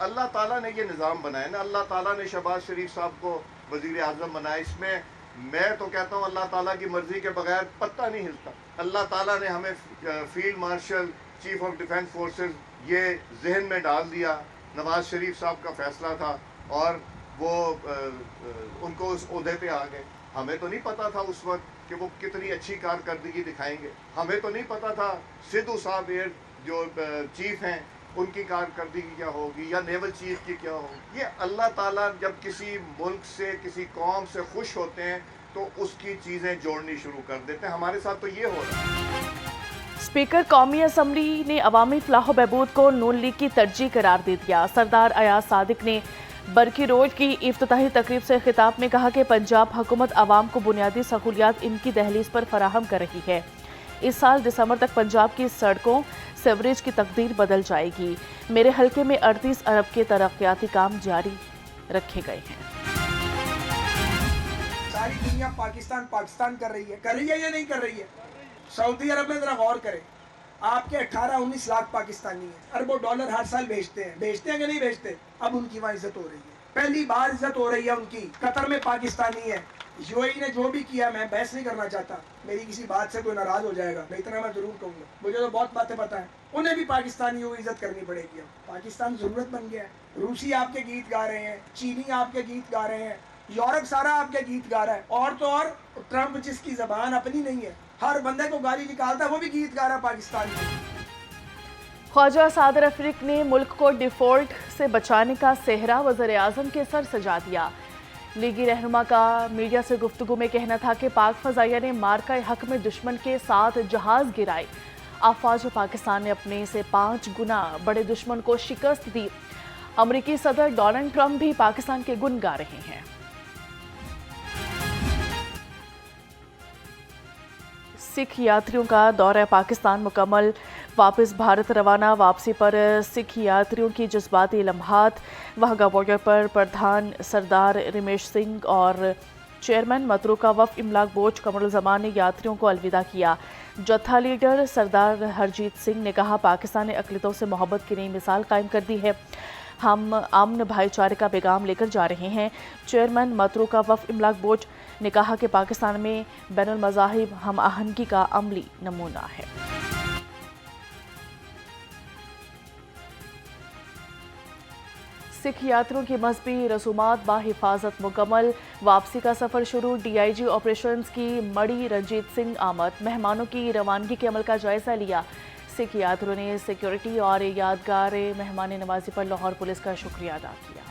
अल्लाह ताला ने ये निज़ाम बनाया ना, अल्लाह ताला ने शहबाज शरीफ साहब को वज़ीर आज़म बनाया। इसमें मैं तो कहता हूँ अल्लाह ताला की मर्ज़ी के बगैर पत्ता नहीं हिलता। अल्लाह ताला ने हमें field marshal, chief of defence forces ये जहन में डाल दिया। नवाज शरीफ साहब का फैसला था और वो उनको उस ओहदे पे आ गए। हमें तो नहीं पता था उस वक्त कि वो कितनी अच्छी कारकर्दगी दिखाएंगे। हमें तो नहीं पता था सिद्धू साहब एयर जो चीफ हैं उनकी कारकर्दगी क्या होगी या नेवल चीफ की क्या होगी। ये अल्लाह ताला जब किसी मुल्क से, किसी कौम से खुश होते हैं तो उसकी चीज़ें जोड़नी शुरू कर देते हैं। हमारे साथ तो ये हो रहा है। स्पीकर कौमी असम्बली ने अवामी फलाह बहबूद को नून लीग की तरजीह करार दे दिया। सरदार अयाज सादिक ने बरकी रोड की इफ्तिताही तकरीब से खिताब में कहा कि पंजाब हुकूमत आवाम को बुनियादी सहूलियात इनकी दहलीज पर फराहम कर रही है। इस साल दिसंबर तक पंजाब की सड़कों सीवरेज की तकदीर बदल जाएगी। मेरे हल्के में 38 अरब के तरक्याती काम जारी रखे गए हैं। सारी दुनिया पाकिस्तान पाकिस्तान कर रही है या नहीं कर रही है? सऊदी अरब में जरा गौर करें, आपके 18-19 लाख पाकिस्तानी हैं, अरबों डॉलर हर साल भेजते हैं कि नहीं भेजते? अब उनकी वहाँ इज्जत हो रही है, पहली बार इज्जत हो रही है उनकी। कतर में पाकिस्तानी है। यूएई ने जो भी किया, मैं बहस नहीं करना चाहता, मेरी किसी बात से कोई नाराज हो जाएगा, मैं इतना मैं जरूर कहूँगा, मुझे तो बहुत बातें पता है। उन्हें भी पाकिस्तानियों को इज्जत करनी पड़ेगी। अब पाकिस्तान जरूरत बन गया है। रूसी आपके गीत गा रहे हैं, चीनी आपके गीत गा रहे हैं, यूरोप सारा आपके गीत गा रहा है। और तो और ट्रंप जिसकी जबान अपनी नहीं है, हर बंदे को गाली निकालता है, वो भी गीत गा रहा है पाकिस्तान में। ख्वाजा सादर अफरीक ने मुल्क को डिफॉल्ट से बचाने का सेहरा वज़ीर आज़म के सर सजा दिया। लीगी रहनुमा का मीडिया से गुफ्तगू में कहना था कि पाक फ़ज़ाइया ने मार्का हक में दुश्मन के 7 जहाज़ गिराए। अफवाज पाकिस्तान ने अपने से 5 गुना बड़े दुश्मन को शिकस्त दी। अमरीकी सदर डोनाल्ड ट्रंप भी पाकिस्तान के गुण गा रहे हैं। सिख यात्रियों का दौरा पाकिस्तान मुकम्मल, वापस भारत रवाना। वापसी पर सिख यात्रियों की जज्बाती लम्हात। वाहगा बॉर्डर पर प्रधान सरदार रमेश सिंह और चेयरमैन मतरूका वफ़ इमलाक बोझ कमरुल-ज़मान ने यात्रियों को अलविदा किया। जत्था लीडर सरदार हरजीत सिंह ने कहा, पाकिस्तान ने अक़लियतों से मोहब्बत की नई मिसाल कायम कर दी है। हम अमन भाईचारे का पैगाम लेकर जा रहे हैं। चेयरमैन मतरूका वफ़ इमलाक बोझ ने कहा कि पाकिस्तान में बैनुल मज़ाहिब हम आहंगी का अमली नमूना है। सिख यात्रियों की मजहबी रसूमात बाहिफाजत मुकम्मल। वापसी का सफ़र शुरू। DIG ऑपरेशंस की मड़ी रंजीत सिंह आमद। मेहमानों की रवानगी के अमल का जायजा लिया। सिख यात्रियों ने सिक्योरिटी और यादगार मेहमान नवाजी पर लाहौर पुलिस का शुक्रिया अदा किया।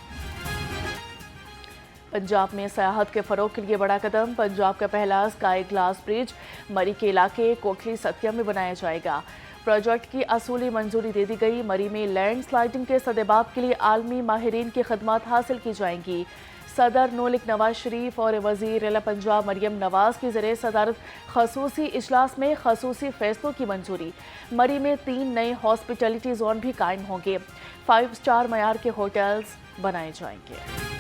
पंजाब में सयाहत के फ़रोग के लिए बड़ा कदम। पंजाब का पहला स्काई ग्लास ब्रिज मरी के इलाके कोटली सत्या में बनाया जाएगा। प्रोजेक्ट की असूली मंजूरी दे दी गई। मरी में लैंड स्लाइडिंग के सदेबाब के लिए आलमी माहिरीन की खदमात हासिल की जाएंगी। सदर नोलिक नवाज शरीफ और वज़ीर आला पंजाब मरियम नवाज की ज़रिए सदारत खसूसी इजलास में खसूसी फैसलों की मंजूरी। मरी में 3 नए हॉस्पिटलिटी जोन भी कायम होंगे। 5 स्टार मयार के होटल्स बनाए जाएंगे।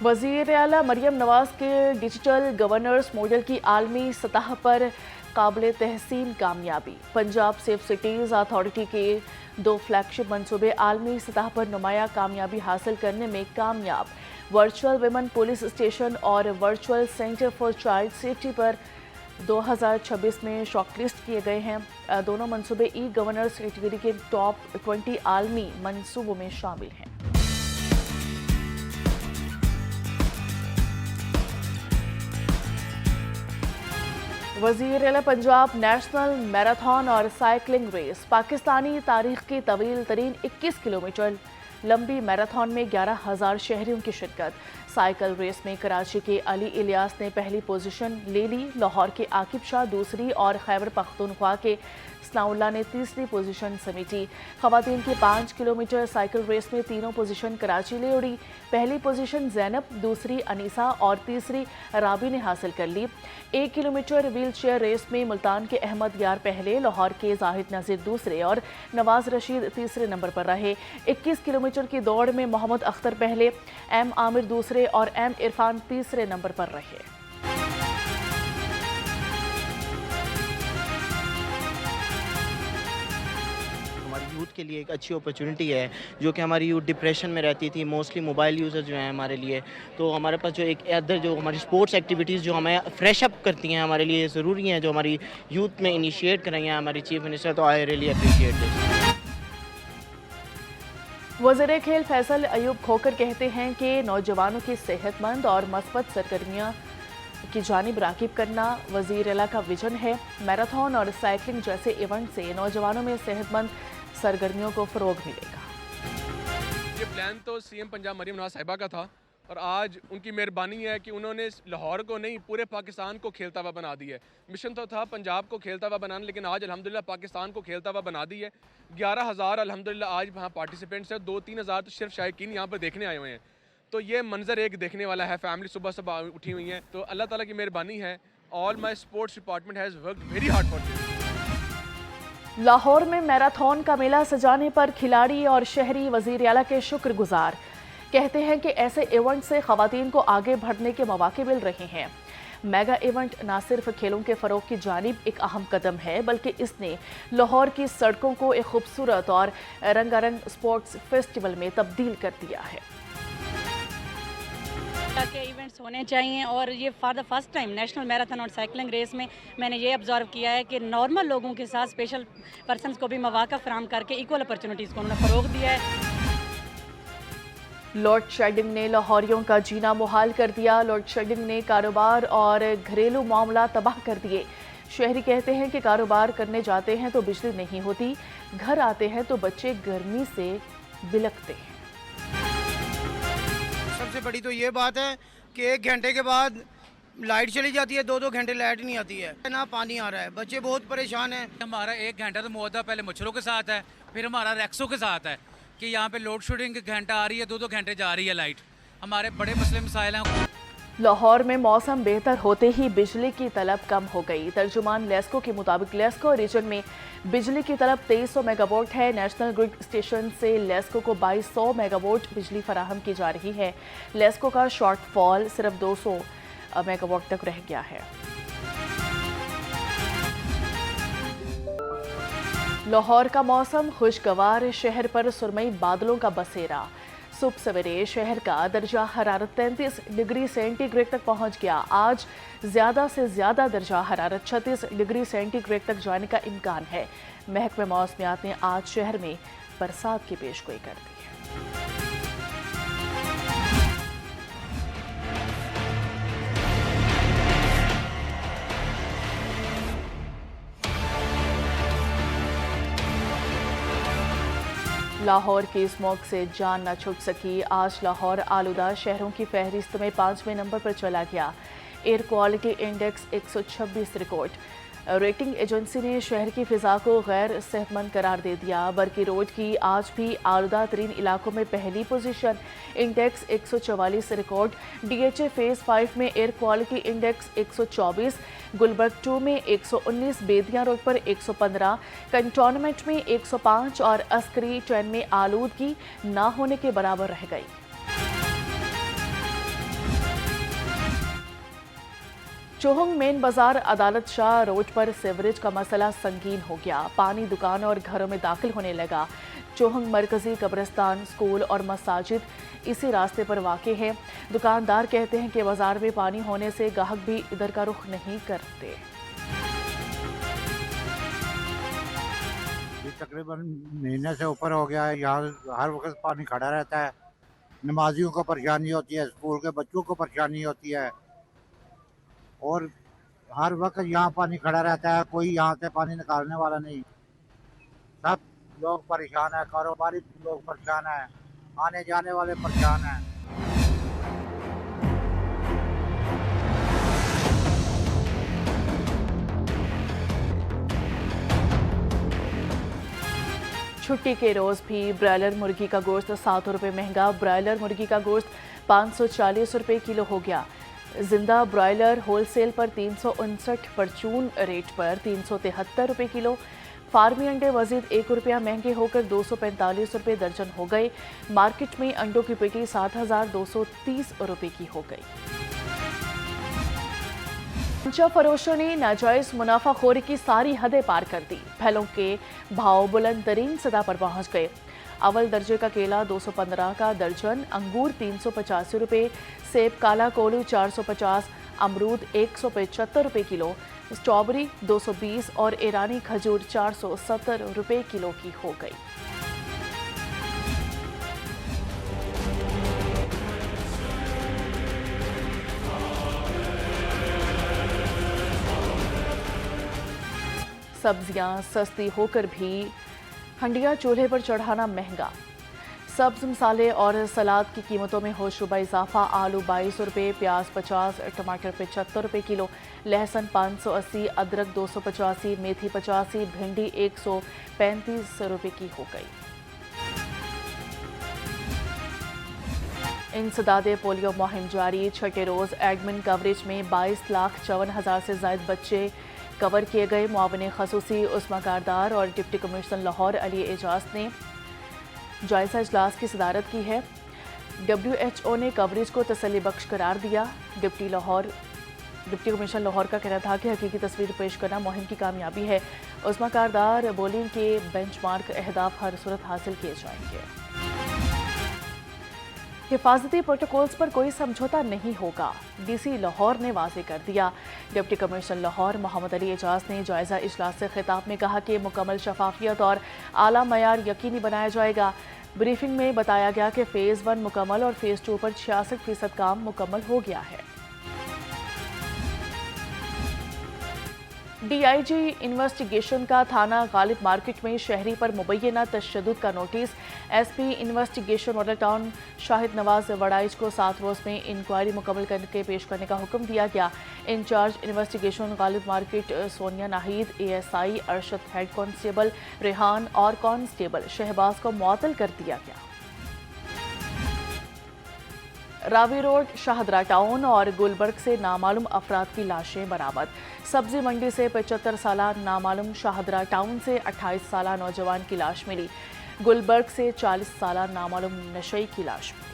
वज़ीर आला मरियम नवाज के डिजिटल गवर्नेंस मॉडल की आलमी सतह पर काबिल तहसीन कामयाबी। पंजाब सेफ सिटीज़ अथॉरिटी के 2 फ्लैगशिप मनसूबे आलमी सतह पर नुमाया कामयाबी हासिल करने में कामयाब। वर्चुअल विमेन पुलिस स्टेशन और virtual centre for child safety पर 2026 में शॉर्टलिस्ट किए गए हैं। दोनों मनसूबे ई गवर्नेंस कैटेगरी के टॉप 20 आलमी मनसूबों में शामिल हैं। वज़ीर आला पंजाब नेशनल मैराथन और साइकिलिंग रेस। पाकिस्तानी तारीख की तवील तरीन 21 किलोमीटर लंबी मैराथन में 11,000 शहरियों की शिरकत। साइकिल रेस में कराची के अली इलियास ने पहली पोजीशन ले ली। लाहौर के आकिब शाह दूसरी और खैबर पख्तूनख्वा के सनाउल्ला ने तीसरी पोजीशन समेटी। खवातीन की 5 किलोमीटर साइकिल रेस में तीनों पोजीशन कराची ले उड़ी। पहली पोजीशन जैनब, दूसरी अनीसा और तीसरी राबी ने हासिल कर ली। 1 किलोमीटर व्हील चेयर रेस में मुल्तान के अहमद यार पहले, लाहौर के जाहिद नज़ीर दूसरे और नवाज रशीद तीसरे नंबर पर रहे। 21 किलोमीटर की दौड़ में मोहम्मद अख्तर पहले, एम आमिर दूसरे और एम इरफान तीसरे नंबर पर रहे। यूथ के लिए एक अच्छी अपॉर्चुनिटी है, जो कि हमारी यूथ डिप्रेशन में रहती थी, मोस्टली मोबाइल यूज़र जो हैं हमारे लिए। तो हमारे पास जो एक अदर जो हमारी स्पोर्ट्स एक्टिविटीज़ जो हमें फ्रेश अप करती हैं, हमारे लिए ज़रूरी हैं, जो हमारी यूथ में इनिशिएट कराई हैं हमारी चीफ मिनिस्टर, तो आई रियली अप्रिशिएट दिस। वज़ीर खेल फैसल अयूब खोकर कहते हैं कि नौजवानों की सेहतमंद और मस्बत सरगर्मियाँ की जानिब राग़िब करना वज़ीर अला का विजन है। मैराथन और साइकिलिंग जैसे इवेंट से नौजवानों में सेहतमंद सरगर्मियों को फ़रोग़ मिलेगा। ये प्लान तो सीएम पंजाब मरीम नवाज साहिबा का था और आज उनकी मेहरबानी है कि उन्होंने लाहौर को नहीं पूरे पाकिस्तान को खेलता हुआ बना दिया है। मिशन तो था पंजाब को खेलता हुआ बनाना, लेकिन आज अल्हम्दुलिल्लाह पाकिस्तान को खेलता हुआ बना दी है। 11,000 अल्हम्दुलिल्लाह आज वहाँ पार्टिसिपेंट्स हैं, 2-3 हज़ार तो सिर्फ शायकीन यहाँ पर देखने आए हुए हैं। तो ये मंजर एक देखने वाला है। फैमिली सुबह सुबह उठी हुई हैं, तो अल्लाह ताला की मेहरबानी है। All my sports department has worked very hard for this. Lahore में मैराथन का मेला सजाने पर खिलाड़ी और शहरी वज़ीर आला के शुक्रगुजार। कहते हैं कि ऐसे इवेंट से ख़वातीन को आगे बढ़ने के मौके मिल रहे हैं। मेगा इवेंट न सिर्फ खेलों के फ़रोग़ की जानिब एक अहम कदम है, बल्कि इसने लाहौर की सड़कों को एक खूबसूरत और रंगारंग स्पोर्ट्स फेस्टिवल में तब्दील कर दिया है। के इवेंट्स होने चाहिए और ये for the first time national marathon और साइकिलिंग रेस में मैंने ये ऑब्जर्व किया है कि नॉर्मल लोगों के साथ स्पेशल पर्सनस को भी मौका फराहम करके इक्वल अपॉर्चुनिटीज़ को उन्होंने फ़रोग़ दिया है। लोड शेडिंग ने लाहौरियों का जीना मुहाल कर दिया। लोड शेडिंग ने कारोबार और घरेलू मामला तबाह कर दिए। शहरी कहते हैं कि कारोबार करने जाते हैं तो बिजली नहीं होती, घर आते हैं तो बच्चे गर्मी से बिलखते हैं। सबसे बड़ी तो ये बात है कि 1 घंटे के बाद लाइट चली जाती है, 2-2 घंटे लाइट नहीं आती है, ना पानी आ रहा है, बच्चे बहुत परेशान हैं। हमारा 1 घंटा तो मुआवजा पहले मच्छरों के साथ है, फिर हमारा रैक्सों के साथ है कि यहाँ पे लोड शेडिंग घंटा आ रही है, 2-2 घंटे जा रही है लाइट। हमारे बड़े मसले मसाइल हैं। लाहौर में मौसम बेहतर होते ही बिजली की तलब कम हो गई। तर्जुमान लेस्को के मुताबिक लेस्को रीजन में बिजली की तलब 2300 मेगावाट है। नेशनल ग्रिड स्टेशन से लेस्को को 2200 मेगावाट बिजली फराहम की जा रही है। लेस्को का शॉर्टफॉल सिर्फ 200 मेगावाट तक रह गया है। लाहौर का मौसम खुशगवार, शहर पर सुरमई बादलों का बसेरा। सुबह सवेरे शहर का दर्जा हरारत 33 डिग्री सेंटीग्रेड तक पहुंच गया। आज ज़्यादा से ज़्यादा दर्जा हरारत 36 डिग्री सेंटीग्रेड तक जाने का इम्कान है। महकमे मौसमियात ने आज शहर में बरसात की पेशगोई कर दी है। लाहौर की स्मोक से जान न छूट सकी। आज लाहौर आलूदा शहरों की फहरिस्त में 5वें नंबर पर चला गया। Air quality index 126 record. Rating agency ने शहर की फ़िज़ा को गैर सेहतमंद करार दे दिया। बरकी रोड की आज भी आलूदा तरीन इलाकों में पहली position, index 144 record. DHA phase 5 में एयर क्वालिटी इंडेक्स 124, गुलबर्ग 2 में 119, बेदिया रोड पर 115, कंटोनमेंट में 105 और अस्करी 10 में आलूदगी न होने के बराबर रह गई। चोहंग मेन बाजार अदालत शाह रोड पर सीवरेज का मसला संगीन हो गया। पानी दुकान और घरों में दाखिल होने लगा। चोहंग मरकजी कब्रिस्तान, स्कूल और मसाजिद इसी रास्ते पर वाक़े हैं। दुकानदार कहते हैं कि बाजार में पानी होने से गाहक भी इधर का रुख नहीं करते। तकरीबन महीने से ऊपर हो गया है, यहाँ हर वक्त पानी खड़ा रहता है। नमाजियों को परेशानी होती है, स्कूल के बच्चों को परेशानी होती है और हर वक्त यहाँ पानी खड़ा रहता है। कोई यहाँ से पानी निकालने वाला नहीं। सब लोग परेशान है, कारोबारी लोग परेशान है, आने जाने वाले परेशान हैं। छुट्टी के रोज़ भी ब्रायलर मुर्गी का गोश्त 7 रुपये महंगा। ब्रायलर मुर्गी का गोश्त 540 रुपये किलो हो गया। जिंदा ब्रायलर होलसेल पर 359, परचून रेट पर 373 रुपये किलो। फार्मी अंडे मजीद 1 रुपया महंगे होकर 245 रुपये दर्जन हो गए। मार्केट में अंडों की पेटी 7,230 रुपये की हो गई। गांजा फरोशों ने नाजायज मुनाफाखोरी की सारी हदें पार कर दी। फलों के भाव बुलंद तरीन सतह पर पहुंच गए। अव्वल दर्जे का केला 215 का दर्जन, अंगूर 385 रुपये, सेब काला कोलू 450, अमरूद 175 रुपये किलो, स्ट्रॉबेरी 220 और ईरानी खजूर 470 रुपये किलो की हो गई। सब्जियां सस्ती होकर भी हंडिया चूल्हे पर चढ़ाना महंगा। सब्ज मसाले और सलाद की कीमतों में होशरुबा इजाफा। आलू 22 रुपये, प्याज 50, टमाटर 75 रुपये किलो, लहसुन 580, अदरक 285, मेथी 85, भिंडी 135 रुपये की हो गई। इंसदादे पोलियो मुहिम जारी। छठे रोज एडमिन कवरेज में 22,54,000 से ज्यादा बच्चे कवर किए गए। मुआविन खसूसी उस्मा कारदार और डिप्टी कमिश्नर लाहौर अली एजाज ने जायजा इजलास की सदारत की है। WHO ने कवरेज को तसल्ली बख्श करार दिया। डिप्टी कमिश्नर लाहौर का कहना था कि हकीकी तस्वीर पेश करना मुहिम की कामयाबी है। उस्मा कारदार बोली कि बेंचमार्क अहदाफ हर सूरत हासिल किए जाएंगे। हिफाजती प्रोटोकॉल्स पर कोई समझौता नहीं होगा, DC लाहौर ने वाज़ेह कर दिया। डिप्टी कमिश्नर लाहौर मोहम्मद अली एजाज ने जायजा इजलास से खिताब में कहा कि मुकम्मल शफाफियत और आला मयार यकीनी बनाया जाएगा। ब्रीफिंग में बताया गया कि फ़ेज़ 1 मुकम्मल और फ़ेज़ 2 पर 66% काम मुकम्मल हो गया है। DIG इन्वेस्टिगेशन का थाना गालिब मार्केट में शहरी पर मुबैना तशद्दुद का notice. SP investigation model town Shahid Nawaz Waraich को 7 रोज में इंक्वायरी मुकम्मल करके पेश करने का हुक्म दिया गया। Incharge investigation Ghalib market Sonia Nahid, ASI Arshad, head constable Rehan और कांस्टेबल शहबाज को मुअत्तल कर दिया गया। रावी रोड, शाहदरा टाउन और गुलबर्ग से नामालूम अफराद की लाशें बरामद। सब्जी मंडी से 75 साल नामालूम, शाहदरा टाउन से 28 साल नौजवान की लाश मिली। गुलबर्ग से 40 साल नामालूम नशई की लाश मिली।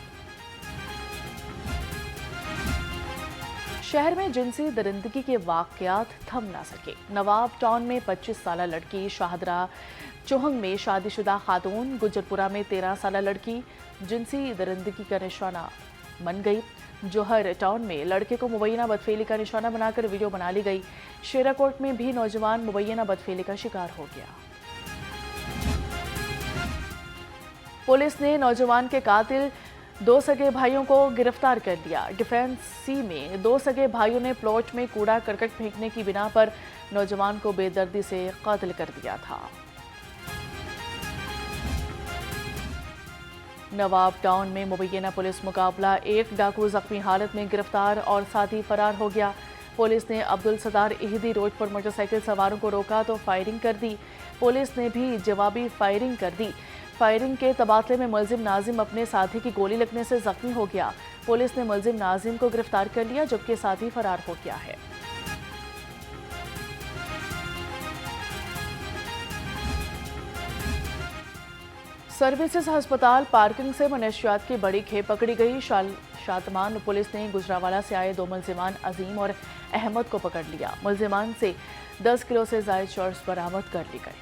शहर में जिनसी दरिंदगी के वाकयात थम ना सके। नवाब टाउन में 25 साल लड़की, शाहदरा चोहंग में शादीशुदा खातून, गुजरपुरा में 13 साल लड़की जिनसी दरिंदगी का निशाना बन गई। जोहर टाउन में लड़के को मुबैना बदफेली का निशाना बनाकर वीडियो बना ली गई। शेराकोट में भी नौजवान मुबैना बदफेली का शिकार हो गया। पुलिस ने नौजवान के कातिल 2 सगे भाइयों को गिरफ्तार कर लिया। डिफेंस सी में 2 सगे भाइयों ने प्लॉट में कूड़ा करकट फेंकने की बिना पर नौजवान को बेदर्दी से कातिल कर दिया था। नवाब टाउन में मुबैना पुलिस मुकाबला। एक डाकू जख्मी हालत में गिरफ्तार और साथी फरार हो गया। पुलिस ने अब्दुल सत्तार इहदी रोड पर मोटरसाइकिल सवारों को रोका तो फायरिंग कर दी। पुलिस ने भी जवाबी फायरिंग कर दी। फायरिंग के तबादले में मुलजिम नाजिम अपने साथी की गोली लगने से जख्मी हो गया। पुलिस ने मुलजिम नाजिम को गिरफ्तार कर लिया जबकि साथी फरार हो गया है। सर्विसेज अस्पताल पार्किंग से मनशियात की बड़ी खेप पकड़ी गई। शातमान पुलिस ने गुजरावाला से आए 2 मुलजिमान अजीम और अहमद को पकड़ लिया। मुलजिमान से 10 किलो से ज्यादा चर्स बरामद कर ली गई।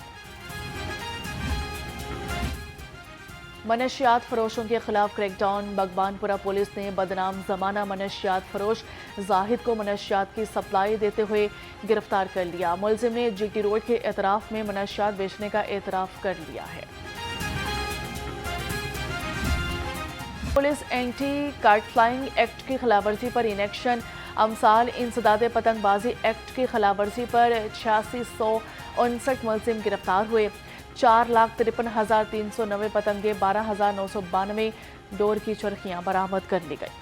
मनशियात फरोशों के खिलाफ क्रैकडाउन। बगबानपुरा पुलिस ने बदनाम जमाना मनशियात फरोश जाहिद को मनशियात की सप्लाई देते हुए गिरफ्तार कर लिया। मुलजिम ने GT रोड के एतराफ में मनशियात बेचने का एतराफ कर लिया है। Police anti card flying act की खिलाफवर्जी पर इन एक्शन। अमसाल इंसदादे पतंगबाजी एक्ट की खिलाफवर्जी पर 8659 मुलजिम गिरफ्तार हुए। 4,53,390 पतंगे, 12,992 डोर की चरखियां बरामद कर ली गई।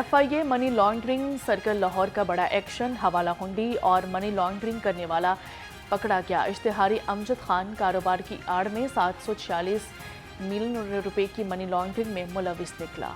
FIA money laundering circle Lahore का बड़ा एक्शन। हवाला हुंडी और मनी लॉन्ड्रिंग करने वाला पकड़ा गया। इश्तिहारी अमजद खान कारोबार की आड़ में 746 मिलियन रुपए की मनी लॉन्ड्रिंग में मुलविस निकला।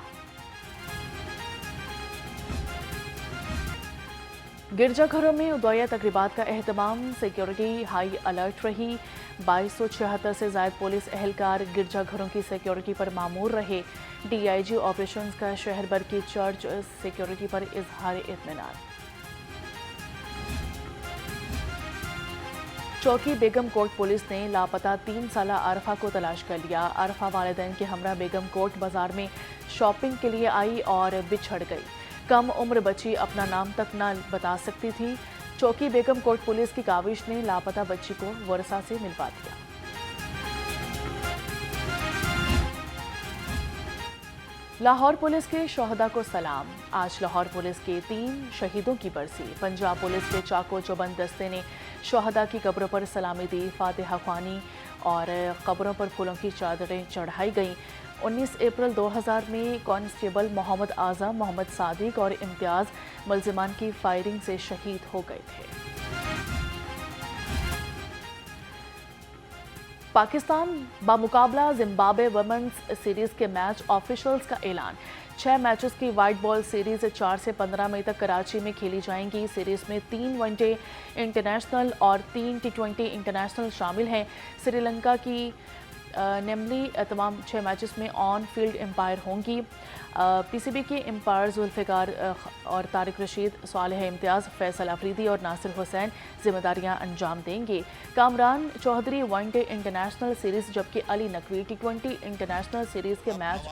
गिरजाघरों में उदया तकरीबात का एहतमाम, सिक्योरिटी हाई अलर्ट रही। 2276 से ज़ायद पुलिस एहलकार गिरजाघरों की सिक्योरिटी पर मामूर रहे। डीआईजी ऑपरेशंस का शहर भर की चर्च सिक्योरिटी पर इजहार इत्मीनान। चौकी बेगम कोट पुलिस ने लापता 3 साला अरफा को तलाश कर लिया। अरफा वालिदैन के हमरा बेगम कोट बाजार में शॉपिंग के लिए आई और बिछड़ गई। कम उम्र बच्ची अपना नाम तक न बता सकती थी। चौकी बेगम कोट पुलिस की काविश ने लापता बच्ची को वर्षा से मिलवा दिया। लाहौर पुलिस के शोहदा को सलाम। आज लाहौर पुलिस के 3 शहीदों की बरसी। पंजाब पुलिस के चाको चौबंद दस्ते ने शोहदा की कब्रों पर सलामी दी, फातिहा ख्वानी और कब्रों पर फूलों की चादरें चढ़ाई गईं। 19 अप्रैल 2000 में कांस्टेबल मोहम्मद आज़म, मोहम्मद सादिक और इम्तियाज़ मुल्जिमान की फायरिंग से शहीद हो गए थे। पाकिस्तान बामुकाबला जिम्बाब्वे वुमेन्स सीरीज के मैच ऑफिशियल्स का ऐलान। 6 मैचेस की वाइट बॉल सीरीज 4 से 15 मई तक कराची में खेली जाएंगी। सीरीज में 3 वनडे इंटरनेशनल और 3 T20 इंटरनेशनल शामिल हैं। श्रीलंका की नेमली तमाम 6 मैचेस में ऑन फील्ड एम्पायर होंगी। पीसीबी के एम्पायर जुल्फ़िकार और तारिक रशीद, सालेह इम्तियाज़, फैसल अफरीदी और नासिर हुसैन जिम्मेदारियां अंजाम देंगे। Kamran Chaudhry one day international series जबकि Ali Naqvi T20 international series के मैच